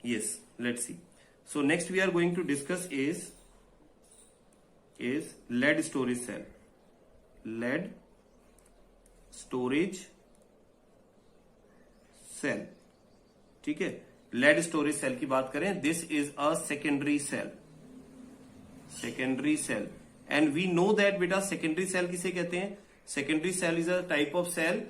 Yes, let's see. So next we are going to discuss is lead storage cell. Lead storage cell. ठीक है, lead storage cell की बात करें, this is a secondary cell. Secondary cell, and we know that बेटा secondary cell किसे कहते हैं? Secondary cell is a type of cell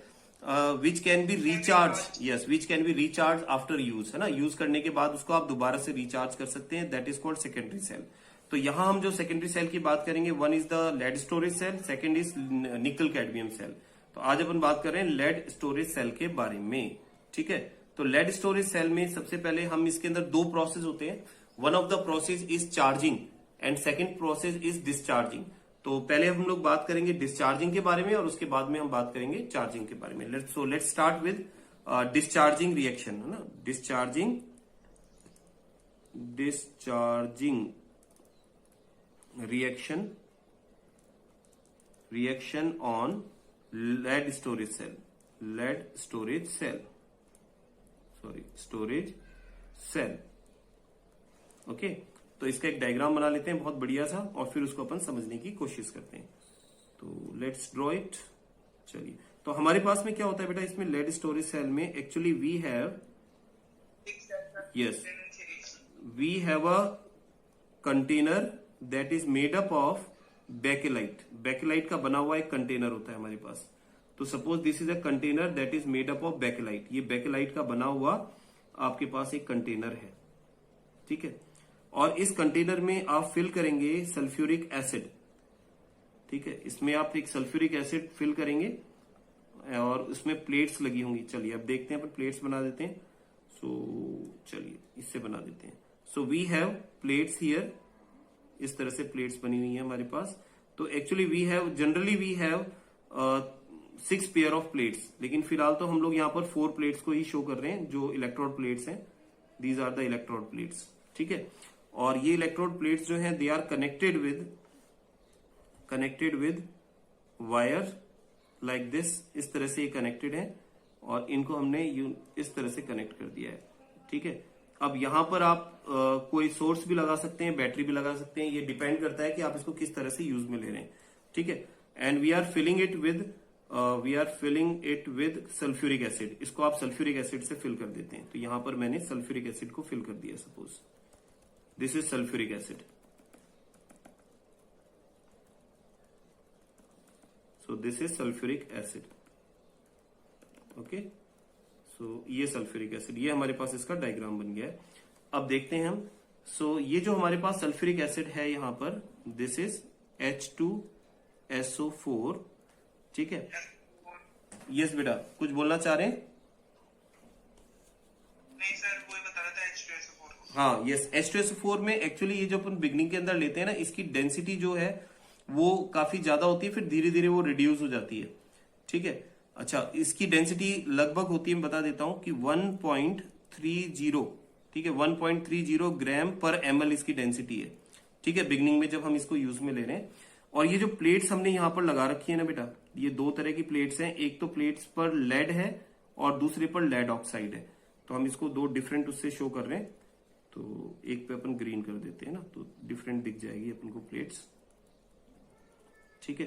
which can be recharge. Yes, which can be recharge after use, है ना. Use करने के बाद उसको आप दोबारा से रिचार्ज कर सकते हैं. That is called secondary cell. तो यहां हम जो सेकेंडरी सेल की बात करेंगे, one is the lead storage cell, second is nickel cadmium cell. तो आज अपन बात कर रहे हैं लेड स्टोरेज सेल के बारे में. ठीक है, तो लेड स्टोरेज सेल में सबसे पहले हम इसके अंदर दो प्रोसेस होते हैं. One of the process is charging and second process is discharging. तो पहले हम लोग बात करेंगे डिस्चार्जिंग के बारे में और उसके बाद में हम बात करेंगे चार्जिंग के बारे में. Let's start with discharging reaction, है ना. Discharging reaction on lead storage cell. Storage cell. Okay, तो इसका एक डायग्राम बना लेते हैं बहुत बढ़िया सा और फिर उसको अपन समझने की कोशिश करते हैं. तो लेट्स ड्रॉ इट. चलिए, तो हमारे पास में क्या होता है बेटा इसमें लेड स्टोरेज सेल में? Actually we have a container that is made up of bakelite. Bakelite का बना हुआ एक कंटेनर होता है हमारे पास. तो suppose this is a container that is made up of bakelite. ये बेकेलाइट का बना हुआ आपके पास एक कंटेनर है. ठीक है, और इस कंटेनर में आप फिल करेंगे सल्फ्यूरिक एसिड. ठीक है, इसमें आप एक सल्फ्यूरिक एसिड फिल करेंगे और उसमें प्लेट्स लगी होंगी. चलिए अब देखते हैं, अपन प्लेट्स बना देते हैं. चलिए इससे बना देते हैं. So we have plates here. इस तरह से प्लेट्स बनी हुई है हमारे पास. तो actually generally we have 6 pair of plates, लेकिन फिलहाल तो हम लोग यहाँ पर 4 प्लेट्स को ही शो कर रहे हैं जो इलेक्ट्रोड प्लेट्स हैं. These are the electrode plates. ठीक है, और ये इलेक्ट्रोड प्लेट्स जो हैं they are connected with wire like this. इस तरह से ये कनेक्टेड है और इनको हमने इस तरह से कनेक्ट कर दिया है. ठीक है, अब यहां पर आप कोई सोर्स भी लगा सकते हैं, बैटरी भी लगा सकते हैं. ये डिपेंड करता है कि आप इसको किस तरह से यूज में ले रहे हैं. ठीक है, and we are filling it with sulphuric acid. इसको आप सल्फ्यूरिक एसिड से फिल कर देते हैं. तो यहां पर मैंने सल्फ्यूरिक एसिड को फिल कर दिया. Suppose this is sulphuric acid. So this is sulphuric acid. Okay, so ये सल्फ्यूरिक एसिड, ये हमारे पास इसका डायग्राम बन गया है. अब देखते हैं हम. सो ये जो हमारे पास सल्फ्यूरिक एसिड है यहां पर, दिस इज H2SO4. ठीक है, यस बेटा कुछ बोलना चाह रहे हैं? नहीं सर, वही बता रहा था H2SO4. हाँ यस, H2SO4 में एक्चुअली ये जो अपन बिगनिंग के अंदर लेते हैं ना, इसकी डेंसिटी जो है वो काफी ज्यादा होती है, फिर धीरे धीरे वो रिड्यूस हो जाती है. ठीक है, अच्छा इसकी डेंसिटी लगभग होती है, मैं बता देता हूं कि 1.30. ठीक है, 1.30 ग्राम पर ml इसकी डेंसिटी है. ठीक है, बिगनिंग में जब हम इसको यूज में ले रहे हैं. और ये जो प्लेट्स हमने यहां पर लगा रखी है ना बेटा, ये 2 तरह की प्लेट्स हैं. एक तो प्लेट्स पर लेड है और दूसरे पर लेड ऑक्साइड है. तो हम इसको 2 डिफरेंट उससे शो कर रहे हैं. तो एक पे अपन ग्रीन कर देते हैं ना, तो डिफरेंट दिख जाएगी अपन को प्लेट्स. ठीक है,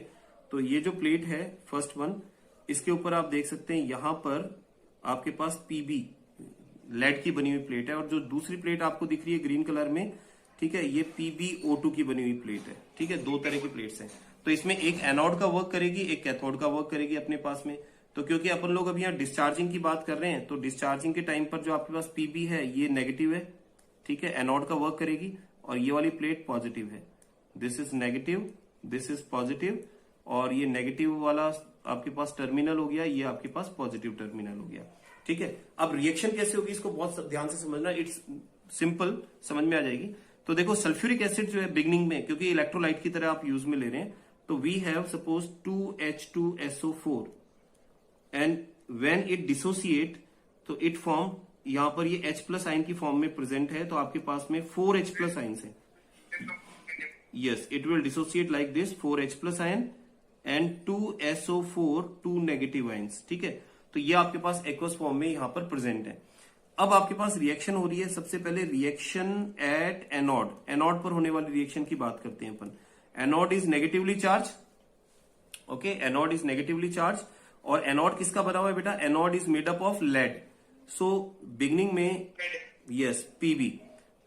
तो ये जो प्लेट है फर्स्ट वन, इसके ऊपर आप देख सकते हैं यहां पर आपके पास पीबी लेड की बनी हुई प्लेट है, और जो दूसरी प्लेट आपको दिख रही है ग्रीन कलर में, ठीक है, ये PbO2 की बनी हुई प्लेट है. ठीक है, 2 तरह की प्लेट्स हैं. तो इसमें एक एनोड का वर्क करेगी, एक कैथोड का वर्क करेगी अपने पास में. तो क्योंकि अपन लोग अभी यहाँ डिस्चार्जिंग की बात कर रहे हैं, तो डिस्चार्जिंग के टाइम पर जो आपके पास Pb है ये नेगेटिव है. ठीक है, एनोड का वर्क करेगी और ये वाली प्लेट पॉजिटिव है. This is negative, this is positive, और ये नेगेटिव वाला आपके पास टर्मिनल हो गया, ये आपके पास पॉजिटिव टर्मिनल हो गया. ठीक है, अब रिएक्शन कैसे होगी इसको बहुत ध्यान से समझना. इट्स सिंपल, समझ में आ जाएगी. तो देखो सल्फ्यूरिक एसिड जो है बिगनिंग में, क्योंकि इलेक्ट्रोलाइट की तरह आप यूज में ले रहे हैं, तो we have suppose 2H2SO4 and when it dissociate तो इट फॉर्म, यहां पर ये H+ आयन की फॉर्म में प्रेजेंट है, तो आपके पास में 4H+ आयन्स है. Yes, it will dissociate like this 4H+ ion and 2SO4 2 negative ions. ठीक है, तो ये आपके पास एक्वस फॉर्म में यहां पर प्रेजेंट है. अब आपके पास रिएक्शन हो रही है। सबसे पहले रिएक्शन एट एनोड, एनोड पर होने वाली रिएक्शन की बात करते हैं अपन। Anode is negatively charge, okay, anode is negatively charge. और एनोड किसका बना हुआ है बेटा? Anode is made up of lead. So beginning में yes PB,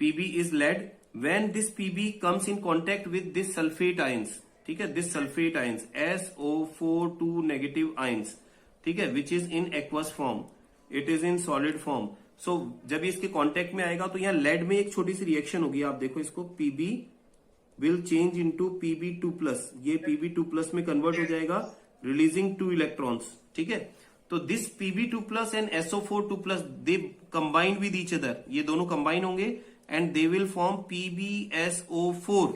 PB is lead. When this PB comes in contact with this sulphate ions, ठीक है, this sulphate ions SO4 2 negative ions, ठीक है, which is in aqueous form, it is in solid form. So जब ये इसके contact में आएगा तो यहाँ लेड में एक छोटी सी रिएक्शन होगी। आप देखो इसको, PB will change into Pb2+, ये Pb2+ में कन्वर्ट हो जाएगा, रिलीजिंग 2 इलेक्ट्रॉन्स, ठीक है। तो this Pb2+ and SO4 2+, they combined with each other, ये दोनों कंबाइन होंगे and they will form PbSO4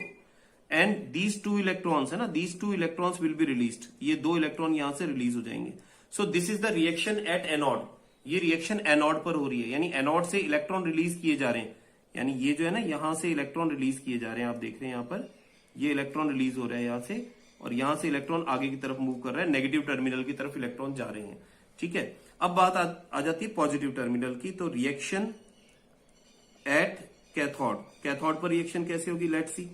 and these 2 electrons है ना, these 2 electrons will be released, ये 2 इलेक्ट्रॉन यहां से रिलीज हो जाएंगे। सो this is the reaction at anode, ये रिएक्शन एनोड पर हो रही है, यानी एनोड से इलेक्ट्रॉन रिलीज किए जा रहे हैं, यानी ये जो है ना यहां से इलेक्ट्रॉन रिलीज किए जा रहे हैं। आप देख रहे हैं यहां पर ये इलेक्ट्रॉन रिलीज हो रहा है यहां से, और यहां से इलेक्ट्रॉन आगे की तरफ मूव कर रहा है, नेगेटिव टर्मिनल की तरफ इलेक्ट्रॉन जा रहे हैं, ठीक है। अब बात आ जाती है पॉजिटिव टर्मिनल की। तो रिएक्शन एट कैथोड, कैथोड पर रिएक्शन कैसे होगी, लेट्स सी,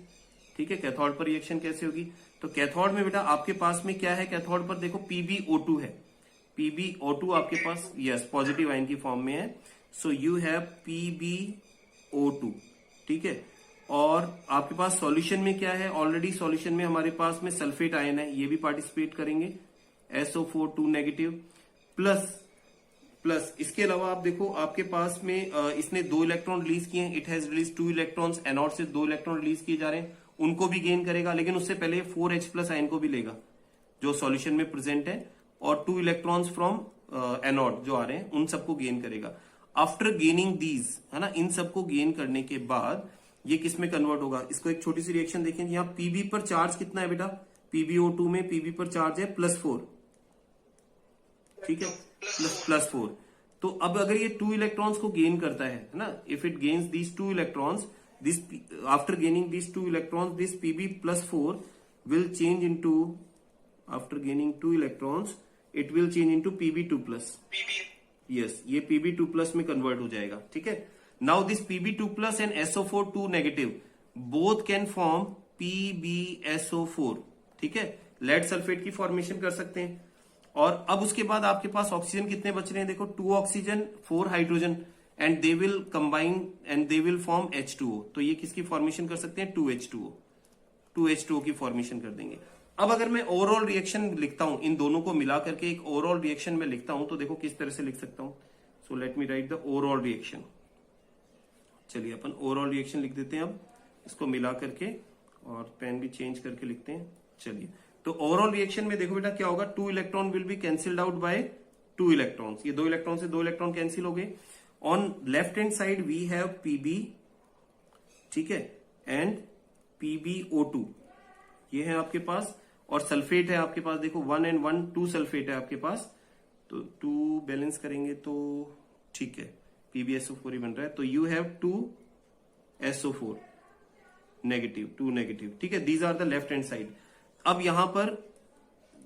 ठीक है, कैथोड पर रिएक्शन कैसे होगी। तो कैथोड में बेटा आपके पास में क्या है, कैथोड पर देखो PbO2 है, PbO2 आपके पास यस पॉजिटिव आयन की फॉर्म में है। सो यू हैव PbO2, ठीक है। और आपके पास सॉल्यूशन में क्या है, ऑलरेडी सॉल्यूशन में हमारे पास में सल्फेट आयन है, ये भी पार्टिसिपेट करेंगे, SO4 2 नेगेटिव प्लस इसके अलावा आप देखो आपके पास में इसने 2 इलेक्ट्रॉन रिलीज किए हैं, it has release 2 electrons, anode से 2 इलेक्ट्रॉन रिलीज किए जा रहे हैं, उनको भी गेन करेगा, लेकिन उससे पहले 4H+ आयन को भी लेगा जो सॉल्यूशन में प्रेजेंट है, और 2 इलेक्ट्रॉन्स फ्रॉम एनोड जो आ रहे हैं उन सबको गेन करेगा। आफ्टर गेनिंग दीज, है ना, इन सबको गेन करने के बाद ये किस में कन्वर्ट होगा, इसको एक छोटी सी रिएक्शन देखें। यहाँ Pb पर चार्ज कितना है बेटा, PbO2 में Pb पर चार्ज है +4, ठीक है, +4। तो अब अगर ये 2 इलेक्ट्रॉन्स को गेन करता है ना, if it gains these 2 electrons, this after gaining these 2 electrons, this Pb+4 will change into, after gaining 2 electrons it will change into Pb2+, yes, ये Pb2+ में कन्वर्ट हो जाएगा, ठीक है। Now this Pb2+ and SO4 2 negative both can form PbSO4, ठीक है, lead sulphate की formation कर सकते हैं। और अब उसके बाद आपके पास ऑक्सीजन कितने बच रहे हैं, देखो 2 oxygen 4 hydrogen, and they will combine and they will form H2O। तो ये किसकी फॉर्मेशन कर सकते हैं, 2H2O की फॉर्मेशन कर देंगे। अब अगर मैं ओवरऑल रिएक्शन लिखता हूं, इन दोनों को मिला करके एक ओवरऑल रिएक्शन में लिखता हूं, तो देखो किस तरह से लिख सकता हूं। So let me right the overall reaction. चलिए अपन ओवरऑल रिएक्शन लिख देते हैं अब इसको मिला करके, और पेन भी चेंज करके लिखते हैं। चलिए, तो ओवरऑल रिएक्शन में देखो बेटा क्या होगा, 2 electron will be cancelled out by 2 electrons, ये 2 इलेक्ट्रॉन से 2 इलेक्ट्रॉन कैंसिल हो गए। On left hand side we have Pb, ठीक है, एंड PbO2, ये है आपके पास, और सल्फेट है आपके पास, देखो 1 and 1 2 सल्फेट है आपके पास, तो 2 बैलेंस करेंगे तो ठीक है, PbSO4 ही बन रहा है। तो you have 2SO4 negative, 2 negative, ठीक है, these are the left hand side. अब यहां पर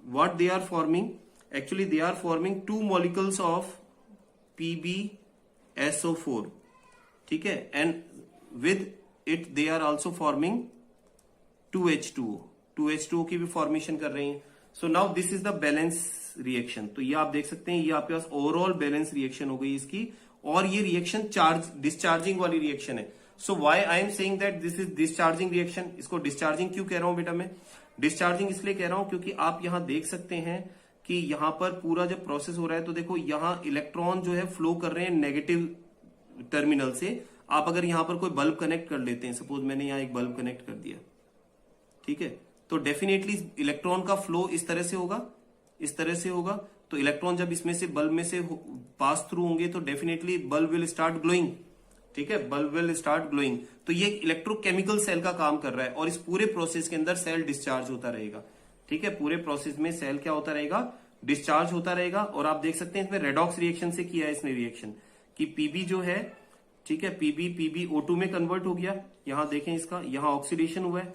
what they are forming, actually they are forming 2 molecules of PbSO4, ठीक है, and with it they are also forming 2H2O की भी फॉर्मेशन कर रहे हैं। So now this is the balance reaction. तो ये आप देख सकते हैं, ये आपके पास ओवरऑल बैलेंस रिएक्शन हो गई इसकी, और ये रिएक्शन चार्ज डिस्चार्जिंग वाली रिएक्शन है। So why I am saying that this is discharging reaction. इसको डिस्चार्जिंग क्यों कह रहा हूं बेटा मैं, डिस्चार्जिंग इसलिए कह रहा हूं क्योंकि आप यहां देख सकते हैं कि यहां पर पूरा जब प्रोसेस हो रहा है, तो देखो यहां इलेक्ट्रॉन जो है फ्लो कर रहे हैं नेगेटिव टर्मिनल से। आप अगर यहां पर कोई बल्ब कनेक्ट कर लेते हैं, सपोज मैंने यहां एक बल्ब कनेक्ट कर दिया, ठीक है, तो डेफिनेटली इलेक्ट्रॉन का फ्लो इस तरह से होगा, इस तरह से होगा। तो इलेक्ट्रॉन जब इसमें से बल्ब में से पास थ्रू होंगे तो definitely bulb will start glowing, ठीक है, बल्ब विल स्टार्ट ग्लोइंग। तो ये इलेक्ट्रोकेमिकल सेल का काम कर रहा है, और इस पूरे प्रोसेस के अंदर सेल डिस्चार्ज होता रहेगा, ठीक है, पूरे प्रोसेस में सेल क्या होता रहेगा, डिस्चार्ज होता रहेगा। और आप देख सकते हैं इसमें रेडॉक्स रिएक्शन से किया है इसने रिएक्शन, कि Pb जो है, ठीक है, PbO2 में कन्वर्ट हो गया। यहां देखें इसका, यहां ऑक्सीडेशन हुआ है,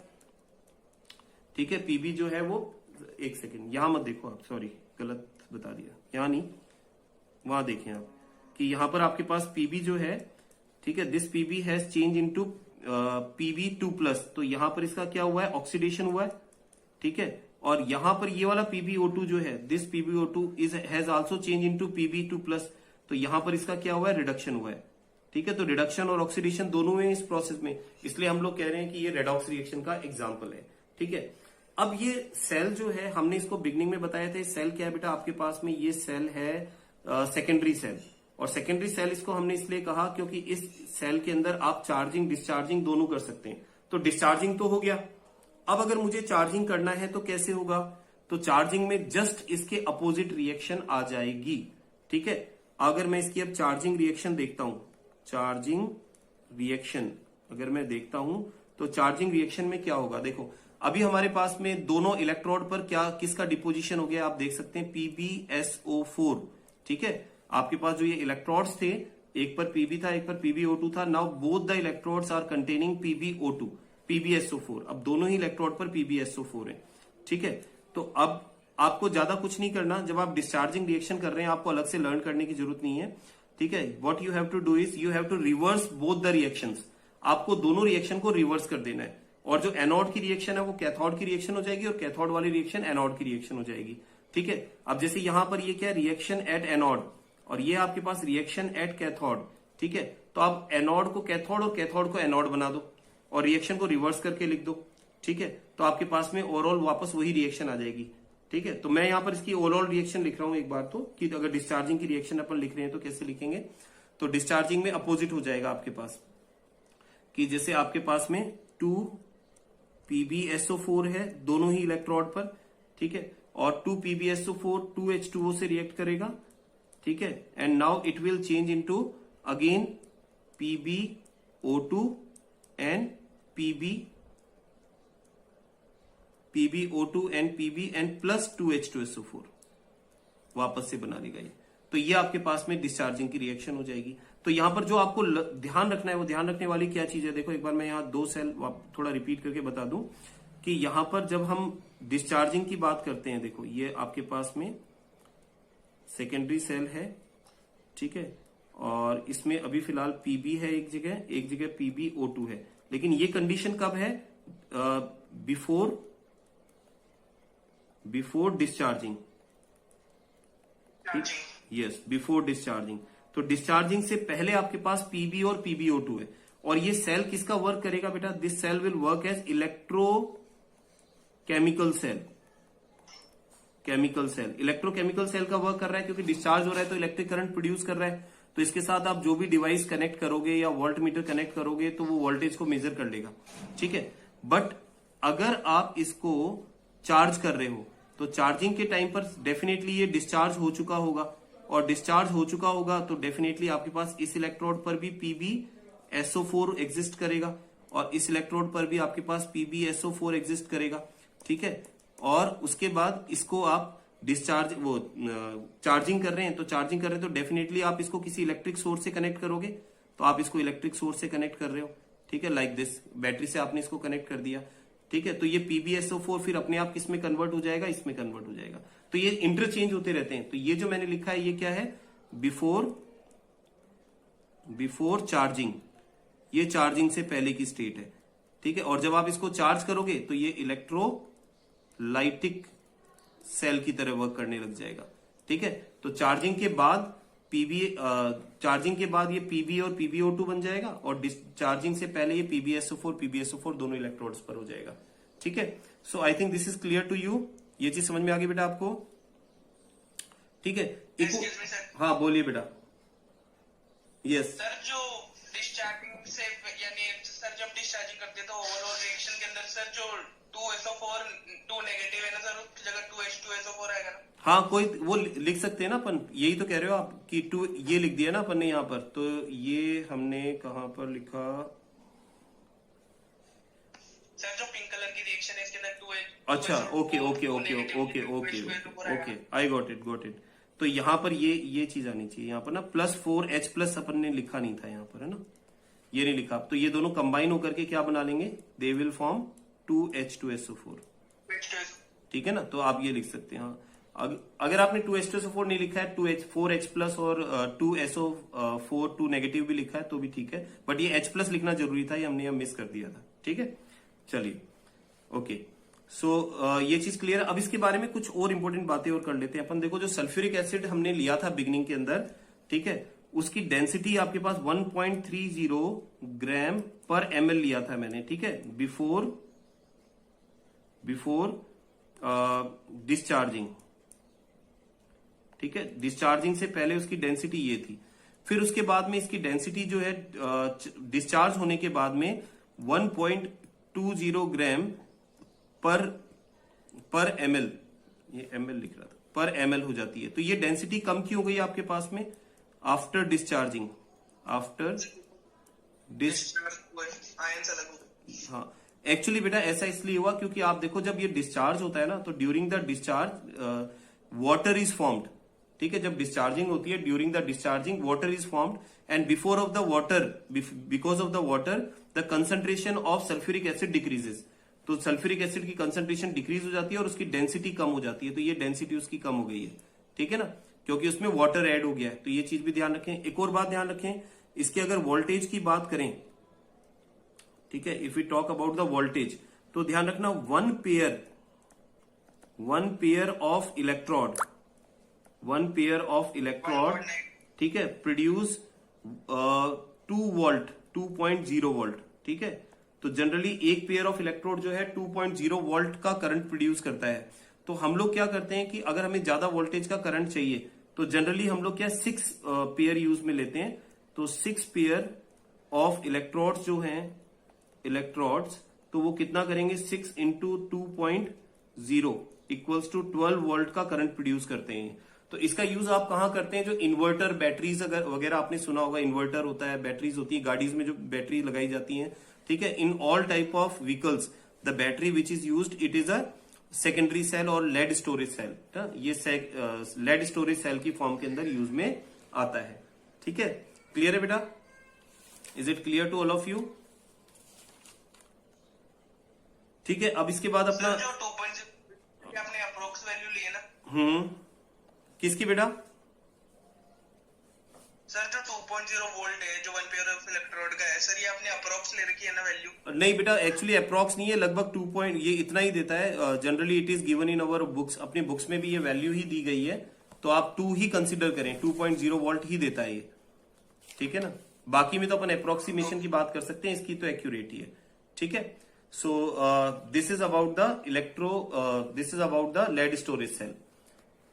ठीक है, Pb जो है वो, एक सेकेंड यहां मत देखो आप, सॉरी गलत बता दिया, यहां नहीं, वहां देखें आप, कि यहां पर आपके पास पीबी जो है, ठीक है, this PB has change into PB 2+, तो यहां पर इसका क्या हुआ है, ऑक्सीडेशन हुआ है, ठीक है। और यहां पर ये वाला PbO2 जो है, this PbO2 is has also change into Pb2+, तो यहां पर इसका क्या हुआ है, रिडक्शन हुआ है, ठीक है। तो रिडक्शन और ऑक्सीडेशन दोनों में इस प्रोसेस में, इसलिए हम लोग कह रहे हैं कि ये रेडॉक्स रिएक्शन का एग्जाम्पल है, ठीक है। अब ये सेल जो है, हमने इसको बिगनिंग में बताया था, सेल क्या है बेटा आपके पास में, ये सेल है सेकेंडरी सेल। और सेकेंडरी सेल इसको हमने इसलिए कहा क्योंकि इस सेल के अंदर आप चार्जिंग डिस्चार्जिंग दोनों कर सकते हैं। तो डिस्चार्जिंग तो हो गया, अब अगर मुझे चार्जिंग करना है तो कैसे होगा, तो चार्जिंग में जस्ट इसके अपोजिट रिएक्शन आ जाएगी, ठीक है। अगर मैं इसकी अब चार्जिंग रिएक्शन देखता हूं, चार्जिंग रिएक्शन अगर मैं देखता हूं तो चार्जिंग रिएक्शन में क्या होगा, देखो अभी हमारे पास में दोनों इलेक्ट्रोड पर क्या किसका डिपोजिशन हो गया, आप देख सकते हैं PbSO4, ठीक है। आपके पास जो ये इलेक्ट्रोड्स थे, एक पर Pb था, एक पर PbO2 था, now both the electrodes are containing PbO2 PbSO4, अब दोनों ही इलेक्ट्रोड पर PbSO4 है, ठीक है। तो अब आपको ज्यादा कुछ नहीं करना, जब आप डिस्चार्जिंग रिएक्शन कर रहे हैं आपको अलग से लर्न करने की जरूरत नहीं है, ठीक है। What you have to do is you have to reverse both the reactions, आपको दोनों रिएक्शन को रिवर्स कर देना है, और जो एनोड की रिएक्शन है वो कैथोड की रिएक्शन हो जाएगी और कैथोड वाली रिएक्शन एनोड की रिएक्शन हो जाएगी, ठीक है। अब जैसे यहां पर ये क्या है, रिएक्शन एट एनोड, और ये आपके पास रिएक्शन एट कैथोड, ठीक है। तो आप एनोड को कैथोड और कैथोड को एनोड बना दो और रिएक्शन को रिवर्स करके लिख दो, ठीक है। तो आपके पास में ओवरऑल वापस वही रिएक्शन आ जाएगी, ठीक है। तो मैं यहां पर इसकी ओवरऑल रिएक्शन लिख रहा हूं एक बार तो, कि अगर डिस्चार्जिंग की रिएक्शन अपन लिख रहे हैं तो कैसे लिखेंगे, तो डिस्चार्जिंग में अपोजिट हो जाएगा आपके पास, कि जैसे आपके पास में 2 PbSO4 है दोनों ही इलेक्ट्रोड पर, ठीक है, और 2 PbSO4 2H2O से रिएक्ट करेगा, ठीक है, and now it will change into again PbO2 and PbO2 and Pb and plus 2H2SO4 वापस से बना लेगा ये। तो ये आपके पास में डिस्चार्जिंग की रिएक्शन हो जाएगी। तो यहां पर जो आपको ध्यान रखना है, वो ध्यान रखने वाली क्या चीज है, देखो एक बार मैं यहां 2 सेल थोड़ा रिपीट करके बता दूं, कि यहां पर जब हम डिस्चार्जिंग की बात करते हैं, देखो ये आपके पास में सेकेंडरी सेल है, ठीक है, और इसमें अभी फिलहाल Pb है एक जगह PbO2 है, लेकिन ये कंडीशन कब है, before discharging, yes, before discharging. तो डिस्चार्जिंग से पहले आपके पास Pb और PbO2 है, और ये सेल किसका वर्क करेगा बेटा, this cell will work as electrochemical cell, chemical cell, electrochemical cell का वर्क कर रहा है, क्योंकि डिस्चार्ज हो रहा है तो इलेक्ट्रिक करंट प्रोड्यूस कर रहा है, तो इसके साथ आप जो भी डिवाइस कनेक्ट करोगे या वोल्ट मीटर कनेक्ट करोगे तो वो वोल्टेज को मेजर कर लेगा, ठीक है। बट अगर आप इसको चार्ज कर रहे हो तो चार्जिंग के टाइम पर डेफिनेटली ये डिस्चार्ज हो चुका होगा, और डिस्चार्ज हो चुका होगा तो डेफिनेटली आपके पास इस इलेक्ट्रोड पर भी PbSO4 एग्जिस्ट करेगा, और इस इलेक्ट्रोड पर भी आपके पास PbSO4 एग्जिस्ट करेगा, ठीक है। और उसके बाद इसको आप चार्जिंग कर रहे हैं, तो डेफिनेटली आप इसको किसी इलेक्ट्रिक सोर्स से कनेक्ट करोगे, तो आप इसको इलेक्ट्रिक सोर्स से कनेक्ट कर रहे हो, ठीक है, लाइक दिस, बैटरी से आपने इसको कनेक्ट कर दिया, ठीक है। तो ये PbSO4 फिर अपने आप किसमें कन्वर्ट हो जाएगा, इसमें कन्वर्ट हो जाएगा। तो ये इंटरचेंज होते रहते हैं। तो ये जो मैंने लिखा है ये क्या है, बिफोर चार्जिंग, ये चार्जिंग से पहले की स्टेट है, ठीक है। और जब आप इसको चार्ज करोगे तो ये इलेक्ट्रोलाइटिक सेल की तरह वर्क करने लग जाएगा, ठीक है। तो चार्जिंग के बाद ये Pb और PbO2 बन जाएगा, और डिस्चार्जिंग से पहले ये PbSO4 दोनों इलेक्ट्रोड्स पर हो जाएगा, ठीक है। So I think this is clear to you, ये चीज समझ में आ गई बेटा आपको, ठीक है। हाँ बोलिए बेटा। यस सर, जो डिस्चार्जिंग से यानी सर जब डिस्चार्जिंग करते हैं तो ओवरऑल रिएक्शन के अंदर सर जो 2SO4 2 नेगेटिव है ना सर, उसकी जगह 2H2SO4 आएगा ना। हाँ, कोई वो लिख सकते हैं ना अपन, यही तो कह रहे हो आप कि 2 ये लिख दिया ना अपन ने यहाँ पर, तो ये हमने कहाँ पर लिखा सर, जो पिंक कलर की रिएक्शन है इसके अंदर 2H, अच्छा, ओके, आई गॉट इट। तो यहाँ पर ये चीज आनी चाहिए, यहाँ पर ना +4H+ अपन ने लिखा नहीं था यहाँ पर, है ना, ये नहीं लिखा। तो ये दोनों कंबाइन होकर के क्या बना लेंगे, दे विल फॉर्म 2H2SO4, ठीक है ना। तो आप ये लिख सकते हैं, हाँ। अगर आपने 2H2SO4 नहीं लिखा है, 4H प्लस और 2SO4 2 नेगेटिव भी लिखा है तो भी ठीक है, बट ये H प्लस लिखना जरूरी था, ये हमने यहाँ मिस कर दिया था। ठीक है, चलिए ओके। सो ये चीज क्लियर है। अब इसके बारे में कुछ और इंपॉर्टेंट बातें और कर लेते हैं अपन। देखो जो सल्फ्यूरिक एसिड हमने लिया था बिगनिंग के अंदर, ठीक है, उसकी डेंसिटी आपके पास 1.30 ग्राम पर ml लिया था मैंने, ठीक है, बिफोर डिस्चार्जिंग। ठीक है, डिस्चार्जिंग से पहले उसकी डेंसिटी ये थी। फिर उसके बाद में इसकी डेंसिटी जो है डिस्चार्ज होने के बाद में 1.20 ग्राम पर ml, ये ml लिख रहा था, पर ml हो जाती है। तो ये डेंसिटी कम क्यों हो गई आपके पास में आफ्टर डिस्चार्जिंग? हाँ, एक्चुअली बेटा ऐसा इसलिए हुआ क्योंकि आप देखो जब ये डिस्चार्ज होता है ना, तो during the discharge water is formed. ठीक है, जब डिस्चार्जिंग होती है, during the discharging water is formed and before of the water, because of the water the concentration of sulphuric acid decreases. तो सल्फ्यूरिक एसिड की कंसंट्रेशन डिक्रीज हो जाती है और उसकी डेंसिटी कम हो जाती है। तो ये डेंसिटी उसकी कम हो गई है, ठीक है ना, क्योंकि उसमें वाटर ऐड हो गया है। तो ये चीज भी ध्यान रखें। एक और बात ध्यान रखें, इसके अगर वोल्टेज की बात करें, ठीक है, if we talk about the voltage, तो ध्यान रखना वन पेयर ऑफ इलेक्ट्रोड, ठीक है, प्रोड्यूस 2 वोल्ट, 2.0 वोल्ट। ठीक है, तो जनरली एक पेयर ऑफ इलेक्ट्रोड जो है 2.0 वोल्ट का करंट प्रोड्यूस करता है। तो हम लोग क्या करते हैं कि अगर हमें ज्यादा वोल्टेज का करंट चाहिए तो जनरली हम लोग क्या 6 पेयर यूज में लेते हैं। तो 6 पेयर ऑफ इलेक्ट्रोड्स जो हैं, इलेक्ट्रोड्स, तो वो कितना करेंगे, 6 इंटू 2.0 इक्वल्स टू 12 वोल्ट का करंट प्रोड्यूस करते हैं। तो इसका यूज आप कहां करते हैं? जो इन्वर्टर, बैटरीज अगर वगैरह आपने सुना होगा, इन्वर्टर होता है, बैटरीज होती है, गाड़ीज में जो बैटरी लगाई जाती है, ठीक है, in all type of vehicles the battery which is used, it is a secondary cell और लेड स्टोरेज सेल। ये लेड स्टोरेज सेल की फॉर्म के अंदर यूज में आता है। ठीक है, क्लियर है बेटा? Is it clear to all of you? ठीक है, अब इसके बाद अपना जो 2.0 आपने अप्रोक्स वैल्यू ली है ना, किसकी बेटा? सर जो 2.0 वोल्ट है, जो 1 पेयर ऑफ इलेक्ट्रोड का है, सर ये आपने अप्रोक्स ले रखी है ना वैल्यू? नहीं बेटा, एक्चुअली अप्रोक्स नहीं है, लगभग 2 पॉइंट ये इतना ही देता है। Generally it is given in our books, अपनी बुक्स में भी ये वैल्यू ही दी गई है, तो आप 2 ही कंसिडर करें, 2.0 वोल्ट ही देता है ये। ठीक है ना, बाकी में तो अपन अप्रोक्सीमेशन की बात कर सकते हैं, इसकी तो एक्यूरेट ही है। ठीक है, so this is about the lead storage cell.